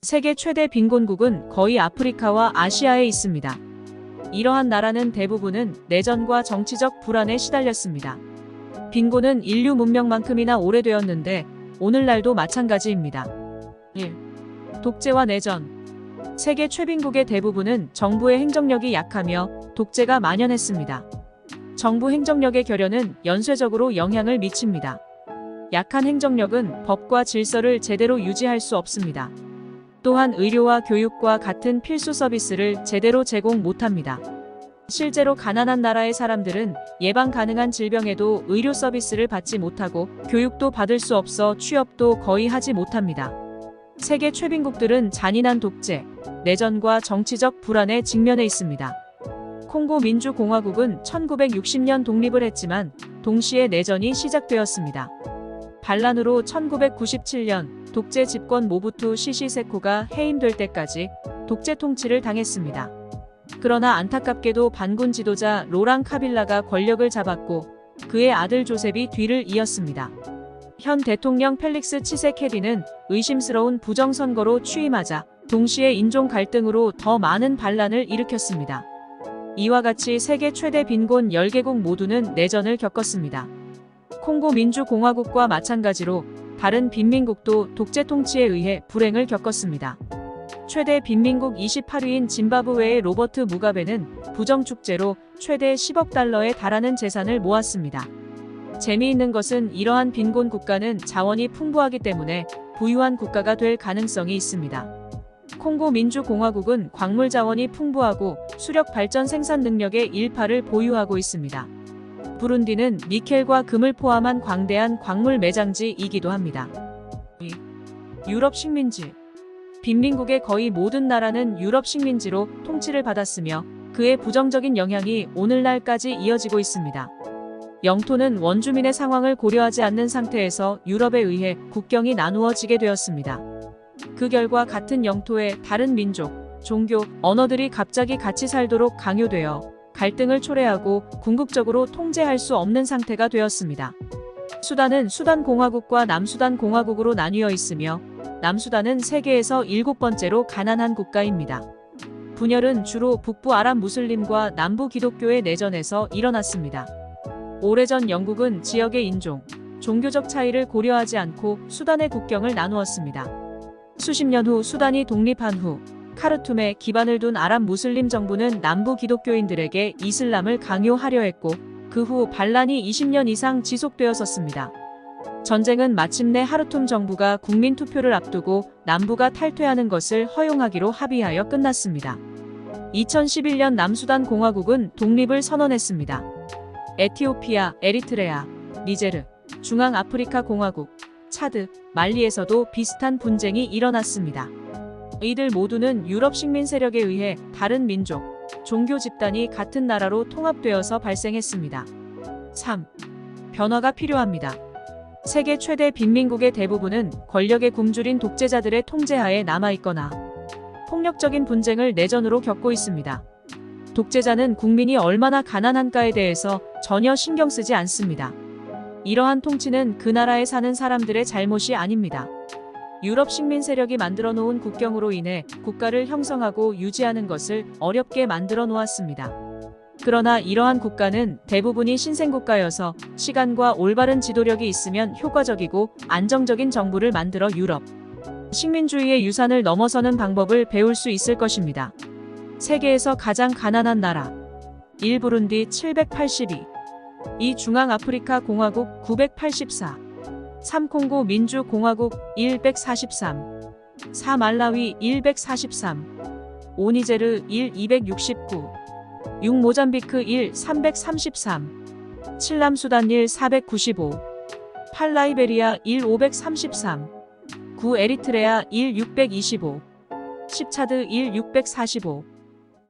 세계 최대 빈곤국은 거의 아프리카와 아시아에 있습니다. 이러한 나라는 대부분은 내전과 정치적 불안에 시달렸습니다. 빈곤은 인류 문명만큼이나 오래되었는데 오늘날도 마찬가지입니다. 1. 독재와 내전. 세계 최빈국의 대부분은 정부의 행정력이 약하며 독재가 만연했습니다. 정부 행정력의 결여는 연쇄적으로 영향을 미칩니다. 약한 행정력은 법과 질서를 제대로 유지할 수 없습니다. 또한 의료와 교육과 같은 필수 서비스를 제대로 제공 못합니다. 실제로 가난한 나라의 사람들은 예방 가능한 질병에도 의료 서비스를 받지 못하고 교육도 받을 수 없어 취업도 거의 하지 못합니다. 세계 최빈국들은 잔인한 독재, 내전과 정치적 불안에 직면해 있습니다. 콩고 민주공화국은 1960년 독립을 했지만 동시에 내전이 시작되었습니다. 반란으로 1997년 독재 집권 모부투 시시세코가 해임될 때까지 독재 통치를 당했습니다. 그러나 안타깝게도 반군 지도자 로랑 카빌라가 권력을 잡았고 그의 아들 조셉이 뒤를 이었습니다. 현 대통령 펠릭스 치세케디는 의심스러운 부정선거로 취임하자 동시에 인종 갈등으로 더 많은 반란을 일으켰습니다. 이와 같이 세계 최대 빈곤 10개국 모두는 내전을 겪었습니다. 콩고 민주공화국과 마찬가지로 다른 빈민국도 독재 통치에 의해 불행을 겪었습니다. 최대 빈민국 28위인 짐바브웨의 로버트 무가베는 부정축제로 최대 10억 달러에 달하는 재산을 모았습니다. 재미있는 것은 이러한 빈곤 국가는 자원이 풍부하기 때문에 부유한 국가가 될 가능성이 있습니다. 콩고 민주공화국은 광물 자원이 풍부하고 수력 발전 생산 능력의 일파를 보유하고 있습니다. 부룬디는 니켈과 금을 포함한 광대한 광물 매장지이기도 합니다. 유럽 식민지. 빈민국의 거의 모든 나라는 유럽 식민지로 통치를 받았으며 그의 부정적인 영향이 오늘날까지 이어지고 있습니다. 영토는 원주민의 상황을 고려하지 않는 상태에서 유럽에 의해 국경이 나누어지게 되었습니다. 그 결과 같은 영토의 다른 민족, 종교, 언어들이 갑자기 같이 살도록 강요되어 갈등을 초래하고 궁극적으로 통제할 수 없는 상태가 되었습니다. 수단은 수단 공화국과 남수단 공화국으로 나뉘어 있으며 남수단은 세계에서 7번째로 가난한 국가입니다. 분열은 주로 북부 아랍 무슬림과 남부 기독교의 내전에서 일어났습니다. 오래전 영국은 지역의 인종, 종교적 차이를 고려하지 않고 수단의 국경을 나누었습니다. 수십 년 후 수단이 독립한 후 카르툼에 기반을 둔 아랍 무슬림 정부는 남부 기독교인들에게 이슬람을 강요하려 했고 그 후 반란이 20년 이상 지속되었었습니다. 전쟁은 마침내 하르툼 정부가 국민 투표를 앞두고 남부가 탈퇴하는 것을 허용하기로 합의하여 끝났습니다. 2011년 남수단 공화국은 독립을 선언했습니다. 에티오피아, 에리트레아, 니제르, 중앙아프리카 공화국, 차드, 말리에서도 비슷한 분쟁이 일어났습니다. 이들 모두는 유럽 식민 세력에 의해 다른 민족, 종교 집단이 같은 나라로 통합되어서 발생했습니다. 3. 변화가 필요합니다. 세계 최대 빈민국의 대부분은 권력에 굶주린 독재자들의 통제하에 남아있거나 폭력적인 분쟁을 내전으로 겪고 있습니다. 독재자는 국민이 얼마나 가난한가에 대해서 전혀 신경 쓰지 않습니다. 이러한 통치는 그 나라에 사는 사람들의 잘못이 아닙니다. 유럽 식민 세력이 만들어 놓은 국경으로 인해 국가를 형성하고 유지하는 것을 어렵게 만들어 놓았습니다. 그러나 이러한 국가는 대부분이 신생국가여서 시간과 올바른 지도력이 있으면 효과적이고 안정적인 정부를 만들어 유럽 식민주의의 유산을 넘어서는 방법을 배울 수 있을 것입니다. 세계에서 가장 가난한 나라 1. 부룬디 782 2. 중앙아프리카 공화국 984 3. 콩고 민주공화국 143 4. 말라위 143 5. 니제르 269 6. 모잠비크 333 7. 남수단 495 8. 라이베리아 533 9. 에리트레아 625 10. 차드 645